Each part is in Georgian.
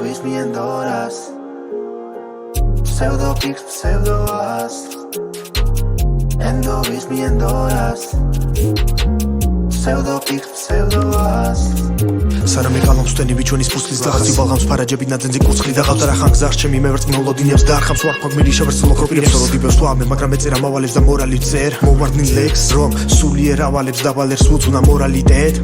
Endovis mi endoras Pseudo pics, pseudo as Endovis mi endoras Pseudo pics, pseudo as Სარამე კალამს ვტენი ბიჩონის ფუსლის დაღაცი ბალღამს ფარაჯები ნაძენზე კურცხლი დაღავ და რა ხან გზარს ჩემი მევერწმე ულოდინებს და არხამს ვარქვაგ მილი შევერცლო კროპირებს სოლოდიბებს ვამე მაგრამ ეწერა მავალებს და მორალი წერ მოვარდნილ ლექს რომ სულიერ ავალებს დავალერს უძუნა მორალიტეტ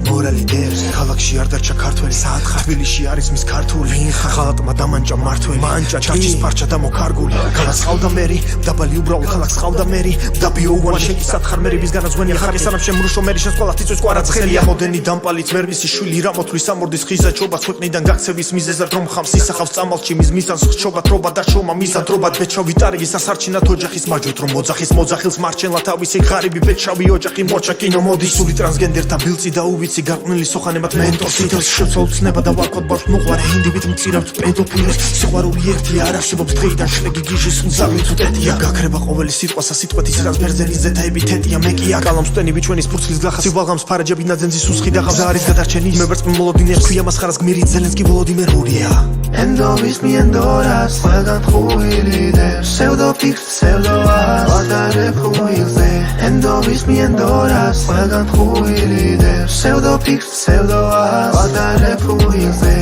ქალაქში არ დარჩა ქართველი სათხარ თბილისში არის მის ქართული ხალატმა დამანჭა მართველი მანჭა ჩარჩის პარჩა და მოკარგული ქალაქს ყავდა მერი დაბალი უბრალო ქალაქს ყავდა მერი და ბიოუანი შეკი სათხარ მერი ვის განაძღვენია ხარ სანამ შემრუშო მერი შენს ყველა თიწვის კვარაცხელია მოდენი დამპალიც ვერ მისი შვილი რა მოთვლის ამორდის ხიზაჩობას ქვეყნიდან გაქცევის მიზეზად რომ ხამს ისახავს წამალში მის მიზანს ხჩობა თრობა და შომა მიზანდრობად ბეჩავი ტარიგი სასარჩინათ ოჯახის მაჯოთ რომ მოძახის მოძახილს მარჩენლა თავისი ღარიბი ბეჩავი ოჯახი მოჩა კინო მოდის სული ტრანსგენდერთა ბილწი და უვიცი გარყვნილი სოხანებად მენტორს იდელს შეცოლცნება და ვარქოთ ბავშვ მოყვარე ინდივიდ მწირავთ პედოფილს სიყვარული ერთი არ არსებობს დღეიდან შლეგი გიჟის უნზავით უტეტია გაქრება ყოველი სიტყვასა სიტყვეთის რაც ბერძენის ზეთა ეპითეტია მე კი არ კალამს ვტენი ბიჩვენის ფურცლის გლახას სიბალღამს ფარაჯები ნაძენზის უსხი და ღამზა არის გადარჩენი მევერწმე მოლოდინებს ქვია მასხარას გმირი ზელენსკი ვოლოდიმერულია Endovis mi endoras ყველგან თხუილიდებს Pseudo pics, pseudo as ვადარებ ხუილზე Endovis mi endoras ყველგან თხუილიდებს Pseudo pics, pseudo as ვადარებ ხუილზე